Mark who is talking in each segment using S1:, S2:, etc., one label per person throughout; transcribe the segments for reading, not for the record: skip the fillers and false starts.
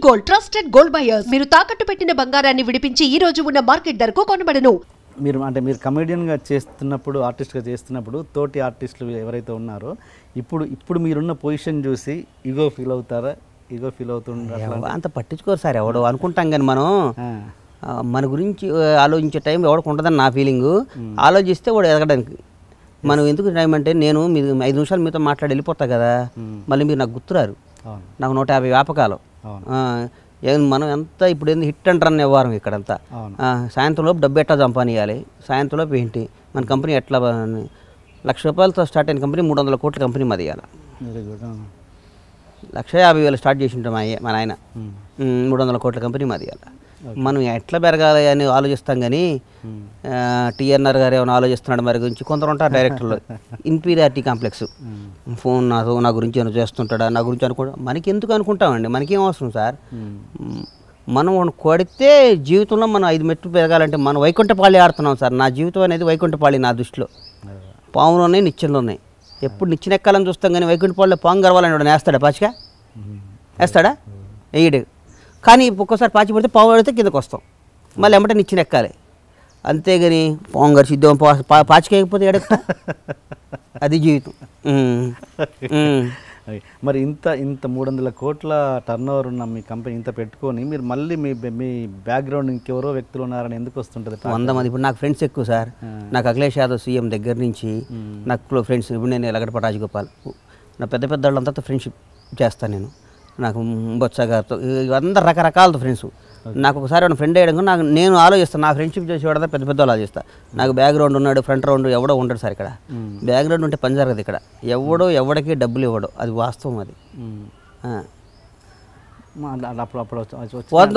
S1: Gold trusted gold buyers. మీరు తాకట్టు పెట్టిన బంగారాన్ని విడిపించి ఈ రోజు ఉన్న మార్కెట్ ధరకు కొనబడను.
S2: మీరు కమెడియన్గా చేస్తున్నప్పుడు, ఆర్టిస్ట్గా చేస్తున్నప్పుడు తోటి ఆర్టిస్టులు ఎవరైతే ఉన్నారో ఇప్పుడు మీరున్న పొజిషన్ చూసి ఈగో ఫీల్ అవుతారా? ఈగో ఫీల్ అవుతుంటారా?
S3: అంత పట్టించుకోరు సార్, ఎవడో అనుకుంటాం కానీ మనం మన గురించి ఆలోచించే టైం ఎవరికి ఉంటుందని నా ఫీలింగు. ఆలోచిస్తే వాడు ఎదగడానికి మనం ఎందుకు టైం అంటే, నేను మీరు 5 నిమిషాలు మీతో మాట్లాడి వెళ్ళిపోతా కదా, మళ్ళీ మీరు నాకు గుర్తురారు. నాకు 150 వ్యాపకాలు. మనం ఎంత ఇప్పుడు ఏంది హిట్ అండ్ రన్ ఇవ్వరం ఇక్కడంతా. సాయంత్రంలోపు డబ్బు ఎట్లా సంపాదించాలి, సాయంత్రంలోపు ఏంటి మన కంపెనీ ఎట్లా, ₹1,00,000 స్టార్ట్ అయిన కంపెనీ 300 కోట్ల కంపెనీ మాది. ఇవ్వాలి 1,50,000 స్టార్ట్ చేసి ఉంటాం మా నాయన. 300 కోట్ల కంపెనీ మాది. ఇవ్వాలి మనం ఎట్లా పెరగాలి అని ఆలోచిస్తాం కానీ టీఎన్ఆర్ గారు ఏమైనా ఆలోచిస్తున్నాడు మరి గురించి. కొందరు ఉంటారు డైరెక్టర్లు ఇన్ఫీరియారిటీ కాంప్లెక్స్. ఫోన్ నా గురించి ఏమైనా చేస్తుంటాడా, నా గురించి అనుకో, మనకి ఎందుకు అనుకుంటామండి, మనకేం అవసరం సార్. మనం కొడితే జీవితంలో మనం 5 మెట్లు పెరగాలంటే మనం వైకుంఠపాళి ఆడుతున్నాం సార్. నా జీవితం అనేది వైకుంఠపాళి నా దృష్టిలో. పాములు ఉన్నాయి, నిచ్చెనలు ఉన్నాయి. ఎప్పుడు నిచ్చెన ఎక్కాలని చూస్తాం కానీ వైకుంఠపాళిలో పాము గర్వాలని వాడు వేస్తాడా? పాచిగా వేస్తాడా? వేయడు. కానీ ఒక్కోసారి పాచి పడితే పాము పడితే కిందకు వస్తాం, మళ్ళీ ఎమ్మటే నిచ్చెన ఎక్కాలి. అంతేగాని పాము గారు సిద్ధం పాచికేయకపోతే ఎడెక్తా, అది జీవితం.
S2: మరి ఇంత 300 కోట్ల టర్న్ ఓవర్ ఉన్న మీ కంపెనీ ఇంత పెట్టుకొని మీరు మళ్ళీ మీ బ్యాక్గ్రౌండ్ ఇంకెవరో వ్యక్తులు ఉన్నారని ఎందుకు వస్తుంటుంది?
S3: 100 మంది. ఇప్పుడు నాకు ఫ్రెండ్స్ ఎక్కువ సార్. నాకు అఖిలేష్ యాదవ్ సీఎం దగ్గర నుంచి నాకు ఫ్రెండ్స్. ఇప్పుడు నేను ఎలగడపాటి రాజగోపాల్, నా పెద్ద వాళ్ళంతా ఫ్రెండ్షిప్ చేస్తాను నేను. నాకు బొత్స గారితో అందరు రకరకాల ఫ్రెండ్స్. నాకు ఒకసారి ఏమైనా ఫ్రెండ్ అయ్యడం నేను ఆలోచిస్తాను, నా ఫ్రెండ్షిప్ చేసేవాడు పెద్ద ఆలోచిస్తాను. నాకు బ్యాక్గ్రౌండ్ ఉన్నాడు, ఫ్రంట్ రౌండ్ ఎవడో ఉంటాడు సార్. ఇక్కడ బ్యాక్గ్రౌండ్ ఉంటే పని జరగదు. ఇక్కడ ఎవడికి డబ్బులు ఇవ్వడు, అది వాస్తవం. అది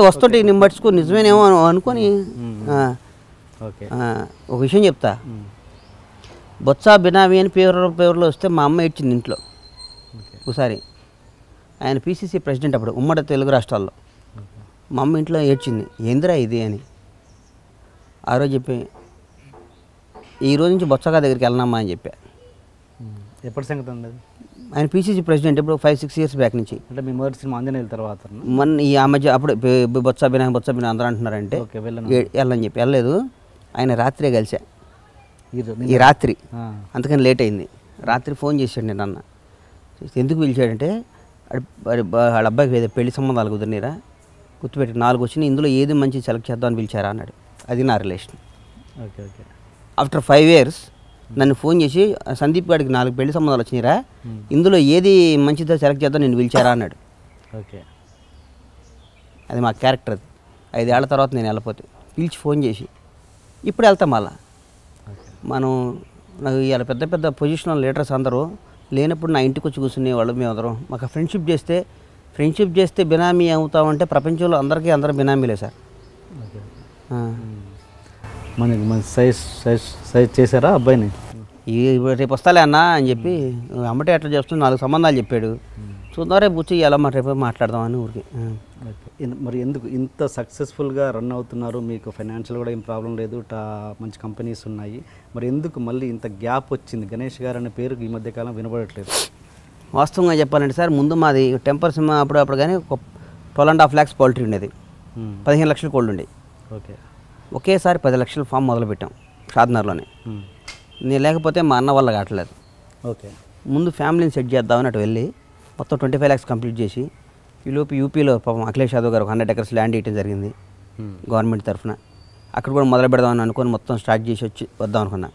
S3: వస్తుంటే నేను పట్టుకుని నిజమేనేమో అనుకొని ఒక విషయం చెప్తా. బొత్స బినామీ అని పేరులో వస్తే మా అమ్మ ఇచ్చింది ఇంట్లో ఒకసారి. ఆయన పీసీసీ ప్రెసిడెంట్ అప్పుడు ఉమ్మడి తెలుగు రాష్ట్రాల్లో. మా అమ్మ ఇంట్లో ఏడ్చింది, ఏందిరా ఇది అని. ఆ రోజు చెప్పి ఈ రోజు నుంచి బొత్సగా దగ్గరికి వెళ్ళనమ్మా అని చెప్పా.
S2: ఎప్పటి సంగతి ఉండదు?
S3: ఆయన పీసీసీ ప్రెసిడెంట్ ఇప్పుడు 5-6 ఇయర్స్ బ్యాక్ నుంచి.
S2: అంటే మీ మొదటి సినిమా ఆంజనేయుల తర్వాత
S3: ఆ మధ్య అప్పుడు బొత్స బినా అందరూ అంటున్నారంటే వెళ్ళని చెప్పి వెళ్ళలేదు. ఆయన రాత్రే కలిసా, ఈ రాత్రి. అందుకని లేట్ అయింది. రాత్రి ఫోన్ చేశాడు నేను. అన్న ఎందుకు పిలిచాడంటే, వాళ్ళ అబ్బాయికి ఏదో పెళ్లి సంబంధాలు కుదిరినరా, గుర్తుపెట్టి 4 వచ్చినాయి, ఇందులో ఏది మంచి సెలెక్ట్ చేద్దామని పిలిచారా అన్నాడు. అది నా రిలేషన్. ఆఫ్టర్ 5 ఇయర్స్ నన్ను ఫోన్ చేసి, సందీప్ గారికి 4 పెళ్లి సంబంధాలు వచ్చినాయిరా, ఇందులో ఏది మంచిదో సెలెక్ట్ చేద్దాం నేను పిలిచారా అన్నాడు. అది మా క్యారెక్టర్. అది 5 ఏళ్ల తర్వాత నేను వెళ్ళిపోతే పిలిచి ఫోన్ చేసి ఇప్పుడు వెళ్తాం. మళ్ళా మనం నాకు ఇవాళ పెద్ద పొజిషనల్ లీడర్స్ అందరూ లేనప్పుడు నా ఇంటికి వచ్చి కూర్చునేవాళ్ళు. మేమందరం మాకు ఫ్రెండ్షిప్ చేస్తే బినామీ అవుతామంటే ప్రపంచంలో అందరూ బినామీలే సార్.
S2: మన సైజ్ చేశారా అబ్బాయిని?
S3: రేపు వస్తాలే అన్న అని చెప్పి అమ్మటే అట్లా చేస్తుంది. 4 సంబంధాలు చెప్పాడు. చూద్దాం రేపు వచ్చి ఎలా రేపు మాట్లాడదామని ఊరికి.
S2: మరి ఎందుకు ఇంత సక్సెస్ఫుల్గా రన్ అవుతున్నారు? మీకు ఫైనాన్షియల్ కూడా ఏం ప్రాబ్లం లేదు, మంచి కంపెనీస్ ఉన్నాయి. మరి ఎందుకు మళ్ళీ ఇంత గ్యాప్ వచ్చింది? గణేష్ గారు అనే పేరు ఈ మధ్యకాలం వినబడట్లేదు.
S3: వాస్తవంగా చెప్పాలంటే సార్, ముందు మాది టెంపర్ సినిమా అప్పుడు కానీ 12.5 lakhs పౌల్ట్రీ ఉండేది, 15 లక్షల కోళ్ళు ఉండేవి. ఒకేసారి 10 లక్షల ఫామ్ మొదలుపెట్టాం షాద్నగర్లోనే. నేను లేకపోతే మా అన్న వల్ల కావట్లేదు. ముందు ఫ్యామిలీని సెట్ చేద్దామని అటు వెళ్ళి మొత్తం 25 lakhs కంప్లీట్ చేసి, ఈలోపు యూపీలో పాపం అఖిలేష్ యాదవ్ గారు 100 acres ల్యాండ్ ఇవ్వడం జరిగింది గవర్నమెంట్ తరఫున. అక్కడ కూడా మొదలు పెడదామని అనుకొని మొత్తం స్టార్ట్ చేసి వద్దాం అనుకున్నా.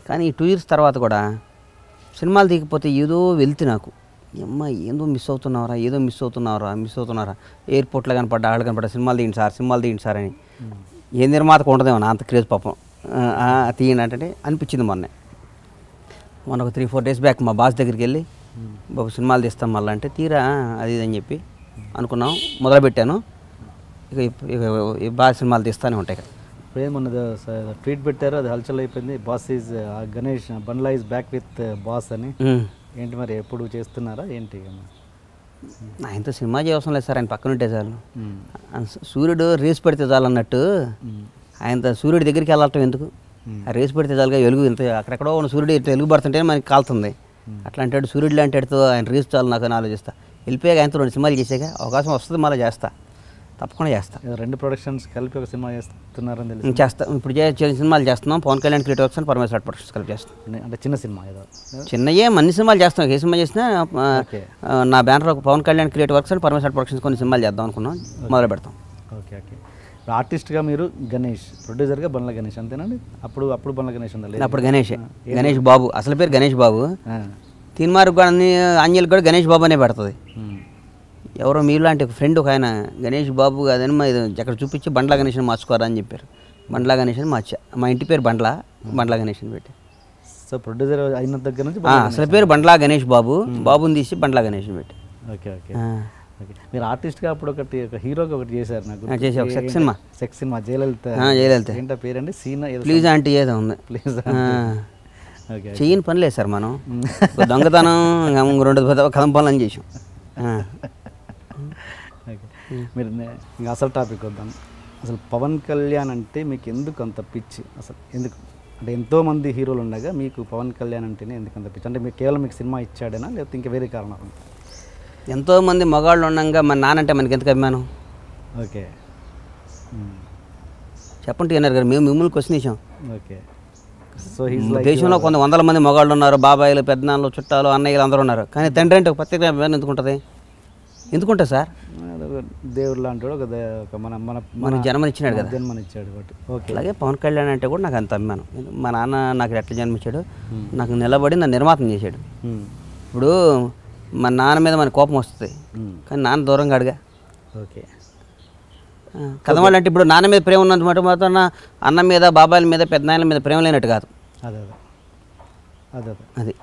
S3: కానీ ఈ 2 years తర్వాత కూడా సినిమాలు దిగిపోతే ఏదో వెళ్తే నాకు అమ్మ ఏదో మిస్ అవుతున్నారా ఎయిర్పోర్ట్లో కనపడ్డా, ఆళ్ళు కనపడ్డా, సినిమాలు తీయండి సార్ అని. ఏ నిర్మాతకు ఉండదేమో నా అంత క్రేజ్ పాపం. తీయండి అంటే అనిపించింది. మొన్న ఒక 3-4 days బ్యాక్ మా బాస్ దగ్గరికి వెళ్ళి, బాబు సినిమాలు తీస్తాం మళ్ళీ అంటే, తీరా అది అని చెప్పి అనుకున్నాం, మొదలుపెట్టాను. ఇక బాగా సినిమాలు తీస్తూనే ఉంటాయి.
S2: ఇప్పుడు ఏమన్నా ట్వీట్ పెట్టారు, అది హల్చల్ అయిపోయింది. Boss is Ganesh Bandla is back with boss అని. ఏంటి మరి ఎప్పుడు చేస్తున్నారా ఏంటి?
S3: ఆయనతో సినిమా చేయవసరం లేదు సార్, ఆయన పక్కన ఉంటే చాలు. సూర్యుడు రేసు పెడితే చాలు అన్నట్టు ఆయనతో సూర్యుడి దగ్గరికి వెళ్ళటం ఎందుకు? ఆ రేసు పెడితే చాలుగా వెలుగు ఇంత అక్కడెక్కడో ఉన్న సూర్యుడు వెలుగు పడుతుంటే మనకి కాలుతుంది. అట్లా అంటాడు సూర్యుడు లాంటితో ఆయన రేసు చాలు నాకు అని ఆలోచిస్తా. వెళ్ళిపోయాక ఆయనతో 2 సినిమాలు చేసాక అవకాశం వస్తుంది, మళ్ళీ చేస్తా, తప్పకుండా చేస్తా.
S2: 2 ప్రొడక్షన్స్ కలిపి ఒక సినిమా చేస్తున్నారని తెలిసి
S3: చేస్తా. ఇప్పుడు చిన్న సినిమాలు చేస్తున్నాం. Pawan Kalyan creative works and Parameshwara productions కలిపి చేస్తాం.
S2: అంటే చిన్న సినిమా ఏదో
S3: చిన్నయే అన్ని సినిమాలు చేస్తాం. ఏ సినిమా చేసినా నా banner Pawan Kalyan creative works and Parameshwara productions కొన్ని సినిమాలు చేద్దాం అనుకున్నాం, మొదలు పెడతాం.
S2: Okay okay. ఆర్టిస్ట్గా మీరు గణేష్, ప్రొడ్యూసర్గా బండ్ల గణేష్ అంతేనండి? అప్పుడు బండ్ల గణేష్ ఉందా?
S3: అప్పుడు గణేష్ బాబు, అసలు పేరు గణేష్ బాబు. తీన్మార్కు కూడా అంజలికి కూడా గణేష్ బాబు అనే పెడుతుంది. ఎవరో మీలాంటి ఒక ఫ్రెండ్ ఒక ఆయన గణేష్ బాబు కాదని అక్కడ చూపించి బండ్ల గణేష్ అని మార్చుకోరా అని చెప్పారు. బండ్ల గణేష్ అని మార్చా. మా ఇంటి పేరు బండ్ల గణేష్ అని పెట్టి.
S2: సో ప్రొడ్యూసర్ అయిన దగ్గర నుంచి
S3: అసలు పేరు బండ్ల గణేష్ బాబు, బాబుని తీసి బండ్ల గణేష్ అని పెట్టి.
S2: Okay okay okay. మీరు ఆర్టిస్ట్గా అప్పుడు ఒక హీరోకి ఒకటి చేశారు నాకు
S3: చేసి ఒక సెక్స్ సినిమా
S2: జయలలిత ఏంటో పేరండి? సీనా
S3: ప్లీజ్ ఆంటీ ఏదో ఉంది.
S2: ప్లీజ్
S3: చెయ్యని పని లేదు సార్. మనం దొంగతనం 2 కథం పనులు అని చేసాం.
S2: మీరు ఇంకా అసలు టాపిక్ వద్దాం. అసలు పవన్ కళ్యాణ్ అంటే మీకు ఎందుకు అంత పిచ్చి? అసలు ఎందుకు అంటే ఎంతోమంది హీరోలు ఉండగా మీకు పవన్ కళ్యాణ్ అంటేనే ఎందుకు అంత పిచ్చి? అంటే మీకు కేవలం మీకు సినిమా ఇచ్చాడేనా లేకపోతే ఇంకా వేరే కారణం?
S3: ఎంతోమంది మగాళ్ళు ఉండగా మన నానంటే మనకి ఎందుకు అభిమానం?
S2: ఓకే
S3: చెప్పండి అన్నారు గారు, మేము మిమ్మల్ని క్వశ్చన్ ఇచ్చాం.
S2: ఓకే. సో
S3: దేశంలో 100 మంది మగాళ్ళు ఉన్నారు, బాబాయిలు, పెద్దనాళ్ళు, చుట్టాలు, అన్నయ్యలు అందరూ ఉన్నారు. కానీ తండ్రి అంటే ఒక ప్రత్యేక అభిమానం ఎందుకుంటుంది? ఎందుకుంటుంది సార్?
S2: దేవుడు లాంటి ఒక
S3: మన జన్మనిచ్చినాడు కదా,
S2: జన్మనిచ్చాడు కాబట్టి. ఓకే.
S3: అలాగే పవన్ కళ్యాణ్ అంటే కూడా నాకు అంత అభిమానం. మా నాన్న నాకు ఎట్లా జన్మించాడు, నాకు నిలబడి నన్ను నిర్మాతం చేశాడు. ఇప్పుడు మా నాన్న మీద మన కోపం వస్తుంది, కానీ నాన్న దూరంగా అడిగా.
S2: ఓకే.
S3: కథవాళ్ళు అంటే ఇప్పుడు నాన్న మీద ప్రేమ ఉన్నంత మాత్రం అన్న మీద, బాబాయిల మీద, పెద్దనాయల మీద ప్రేమ లేనట్టు కాదు. అది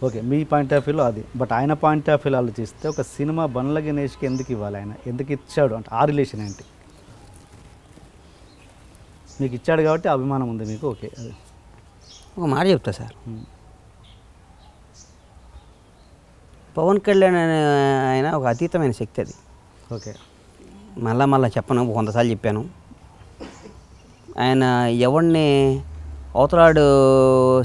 S2: ఓకే. మీ పాయింట్ ఆఫ్ వ్యూలో అది. బట్ ఆయన పాయింట్ ఆఫ్ వ్యూలో ఆలోచిస్తే ఒక సినిమా బండ్ల గణేష్కి ఎందుకు ఇవ్వాలి, ఆయన ఎందుకు ఇచ్చాడు అంటే ఆ రిలేషన్ ఏంటి? మీకు ఇచ్చాడు కాబట్టి అభిమానం ఉంది మీకు. ఓకే.
S3: ఒక మాట చెప్తా సార్, పవన్ కళ్యాణ్ అనే ఆయన ఒక అతీతమైన శక్తి. అది
S2: ఓకే.
S3: మళ్ళా చెప్పను, 100 సార్లు చెప్పాను. ఆయన ఎవరిని అవతలాడు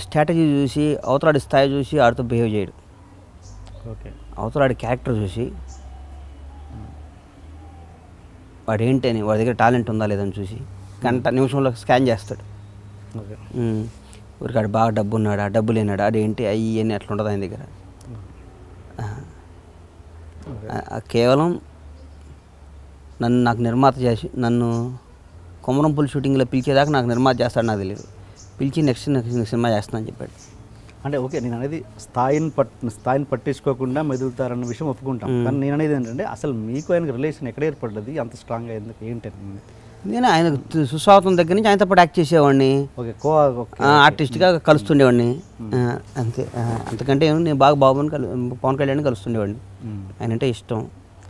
S3: స్ట్రాటజీ చూసి, అవతలాడి స్థాయి చూసి ఆడితో బిహేవ్ చేయడు.
S2: ఓకే.
S3: అవతలాడి క్యారెక్టర్ చూసి వాడు ఏంటని, వాడి దగ్గర టాలెంట్ ఉందా లేదని చూసి నిమిషంలో స్కాన్ చేస్తాడు.
S2: ఓకే.
S3: ఊరికాడు బాగా డబ్బు ఉన్నాడా, డబ్బు లేనాడా, అదేంటి అయ్యి అని అట్లా ఉంటుంది ఆయన దగ్గర. కేవలం నాకు నిర్మాత చేసి నన్ను కొమరంపుల్ షూటింగ్లో పిలిచేదాకా నాకు నిర్మాత చేస్తాడు నాకు తెలియదు. పిలిచి నెక్స్ట్ సినిమా చేస్తానని చెప్పాడు.
S2: అంటే ఓకే, నేను అనేది స్థాయిని పట్టించుకోకుండా మెదులుతారన్న విషయం ఒప్పుకుంటాం. కానీ నేను అనేది ఏంటంటే అసలు మీకు ఆయనకు రిలేషన్ ఎక్కడ ఏర్పడ్డది అంత స్ట్రాంగ్గా, ఎందుకు ఏంటంటే?
S3: నేను ఆయన సుస్వాగతం దగ్గర నుంచి ఆయనతో పాటు యాక్ట్ చేసేవాడిని, ఆర్టిస్ట్గా కలుస్తుండేవాడిని అంతే. అంతకంటే నేను బాగా పవన్ కళ్యాణ్ కలుస్తుండేవాడిని. ఆయన అంటే ఇష్టం.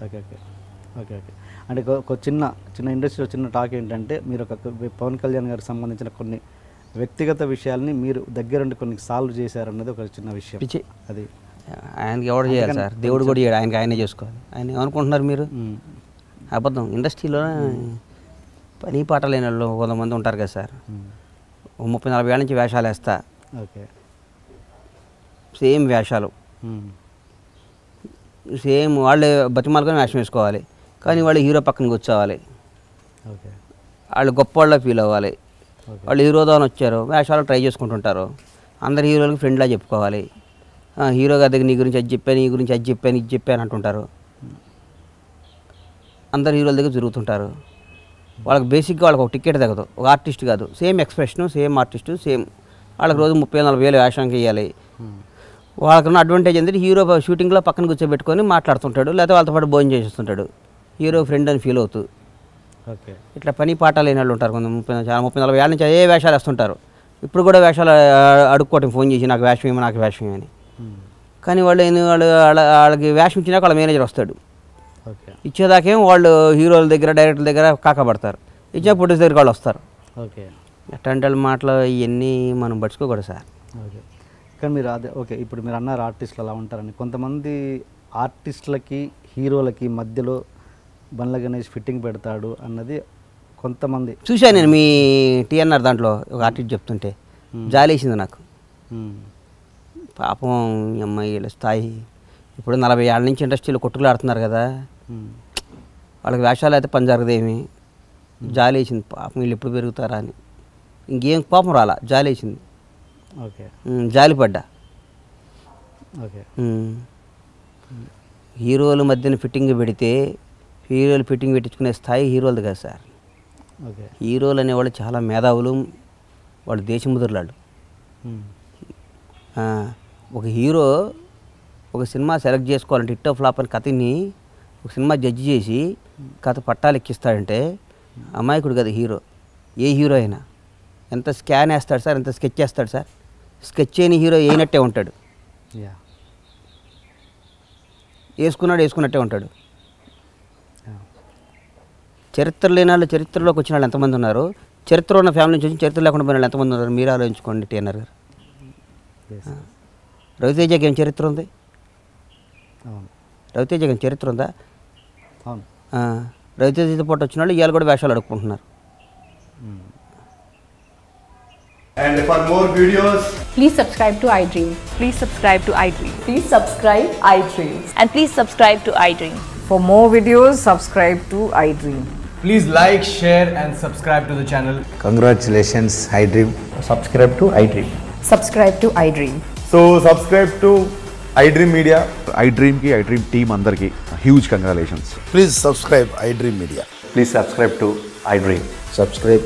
S2: Okay okay okay okay. అంటే ఒక చిన్న ఇండస్ట్రీలో చిన్న టాక్ ఏంటంటే మీరు ఒక పవన్ కళ్యాణ్ గారికి సంబంధించిన కొన్ని వ్యక్తిగత విషయాల్ని మీరు దగ్గరుండి కొన్ని సాల్వ్ చేశారన్నది ఒక చిన్న విషయం. అది
S3: ఆయనకి ఎవరు చేయాలి సార్? దేవుడు కూడా చేయడు, ఆయనే చేసుకోవాలి. ఆయన ఏమనుకుంటున్నారు మీరు? అబద్ధం. ఇండస్ట్రీలో పని పాట లేని వాళ్ళు 100 మంది ఉంటారు కదా సార్. 30-40 ఏళ్ళ నుంచి వేషాలు వేస్తా.
S2: ఓకే.
S3: సేమ్ వేషాలు, సేమ్ వాళ్ళే బతిమాలుకొని వేషం వేసుకోవాలి. కానీ వాళ్ళు హీరో పక్కన కూర్చోవాలి,
S2: ఓకే.
S3: వాళ్ళు గొప్ప వాళ్ళ ఫీల్ అవ్వాలి. వాళ్ళు హీరోతో వచ్చారు, వేషాలు ట్రై చేసుకుంటుంటారు. అందరు హీరోలకి ఫ్రెండ్లా చెప్పుకోవాలి. హీరో గారి దగ్గర నీ గురించి అది చెప్పాను, ఈ గురించి అది చెప్పాను, ఇది చెప్పాను అంటుంటారు. అందరు హీరోల దగ్గర తిరుగుతుంటారు. వాళ్ళకి బేసిక్గా వాళ్ళకి ఒక టికెట్ తగ్గదు. ఒక ఆర్టిస్ట్ కాదు, same expression, same artist, same. వాళ్ళకి రోజు 30-40 వేలు వేషానికి వేయాలి. వాళ్ళకున్న అడ్వాంటేజ్ ఏంటంటే హీరో షూటింగ్లో పక్కన కూర్చోబెట్టుకొని మాట్లాడుతుంటాడు, లేకపోతే వాళ్ళతో పాటు భోజనం చేసేస్తుంటాడు. హీరో ఫ్రెండ్ అని ఫీల్ అవుతూ.
S2: ఓకే.
S3: ఇట్లా పని పాట లేని వాళ్ళు ఉంటారు. కొంచెం 30-40 ఏళ్ళ నుంచి అదే వేషాలు వేస్తుంటారు. ఇప్పుడు కూడా వేషాలు అడుక్కోవటం, ఫోన్ చేసి నాకు వేషం ఏమో, నాకు వేషం ఏమని. కానీ వాళ్ళకి వేషం ఇచ్చినాక వాళ్ళ మేనేజర్ వస్తాడు. ఇచ్చేదాకేమో వాళ్ళు హీరోల దగ్గర, డైరెక్టర్ల దగ్గర కాకపడతారు. ఇచ్చే ప్రొడ్యూసర్ దగ్గర వాళ్ళు వస్తారు.
S2: ఓకే.
S3: అట్లాంటి మాటలు ఇవన్నీ మనం పట్టుకోకూడదు సార్.
S2: ఓకే. కానీ మీరు అదే ఓకే, ఇప్పుడు మీరు అన్నారు ఆర్టిస్టులు అలా ఉంటారని. కొంతమంది ఆర్టిస్టులకి హీరోలకి మధ్యలో బండ్ల గణేష్ ఫిట్టింగ్ పెడతాడు అన్నది కొంతమంది
S3: చూశాను నేను. మీ టీఎన్ఆర్ దాంట్లో ఒక ఆర్టిస్ట్ చెప్తుంటే జాలేసింది నాకు. పాపం ఈ అమ్మాయి వీళ్ళ స్థాయి ఇప్పుడు 40 ఏళ్ళ నుంచి ఇండస్ట్రీలో కొట్టుకులాడుతున్నారు కదా, వాళ్ళకి వేషాలు అయితే పని జరగదేమి, జాలి వేసింది పాపం వీళ్ళు ఎప్పుడు పెరుగుతారా అని. ఇంకేం కోపం రాలా, జాలి వేసింది,
S2: ఓకే
S3: జాలిపడ్డా.
S2: ఓకే
S3: హీరోల మధ్యన ఫిట్టింగ్ పెడితే హీరోలు ఫిట్టింగ్ పెట్టించుకునే స్థాయి హీరోలది కాదు సార్.
S2: ఓకే
S3: హీరోలు అనేవాళ్ళు చాలా మేధావులు, వాళ్ళు దేశముద్రులాడు. ఒక హీరో ఒక సినిమా సెలెక్ట్ చేసుకోవాలంటే హిట్ ఫ్లాప్ అని కథని ఒక సినిమా జడ్జి చేసి కథ పట్టాలు ఎక్కిస్తాడంటే అమాయకుడు కదా హీరో. ఏ హీరో అయినా ఎంత స్కాన్ వేస్తాడు సార్, ఎంత స్కెచ్ వేస్తాడు సార్. స్కెచ్ చేయని హీరో వేయనట్టే ఉంటాడు,
S2: యా
S3: వేసుకున్నట్టే ఉంటాడు. చరిత్ర లేని వాళ్ళు చరిత్రలోకి వచ్చిన వాళ్ళు ఎంతమంది ఉన్నారు, చరిత్ర ఉన్న ఫ్యామిలీ నుంచి వచ్చి చరిత్ర లేకుండా పోయిన వాళ్ళు ఎంతమంది ఉన్నారు మీరు ఆలోచించుకోండి. టీఎన్ఆర్ గారు, రవితేజకి ఏం చరిత్ర ఉంది? రవితేజకి ఏం చరిత్ర ఉందా? రవితేజతో పాటు వచ్చిన వాళ్ళు ఇవాళ కూడా వేషాలు అడుక్కుంటున్నారు.
S4: And for more videos,
S5: Please subscribe to iDream.
S6: Please subscribe to iDream.
S5: Please subscribe iDream.
S6: And please subscribe to iDream.
S7: For more videos, subscribe to iDream.
S4: please like, share and subscribe to the channel.
S8: Congratulations, iDream. Subscribe to iDream.
S7: Subscribe to iDream.
S4: So subscribe to iDream Media.
S9: iDream ki iDream team andarki huge congratulations.
S8: Please subscribe iDream Media.
S9: Please subscribe to iDream.
S8: Subscribe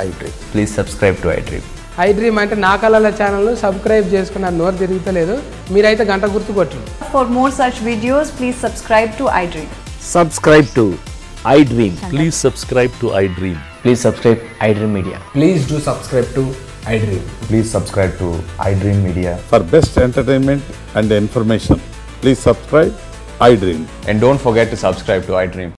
S8: iDream.
S9: Please subscribe to iDream.
S10: iDream అంటే నా కళల ఛానల్ను subscribe చేసుకున్న నోరు తిరుగుతలేదు, మీరైతే గంట గుర్తు కొట్టండి.
S6: For more such videos, please subscribe to iDream.
S8: Subscribe to iDream.
S11: Please subscribe to iDream.
S8: Please subscribe iDream Media.
S4: Please do subscribe to iDream.
S9: Please subscribe to iDream Media.
S12: For best entertainment and information, please subscribe iDream.
S9: And don't forget to subscribe to iDream.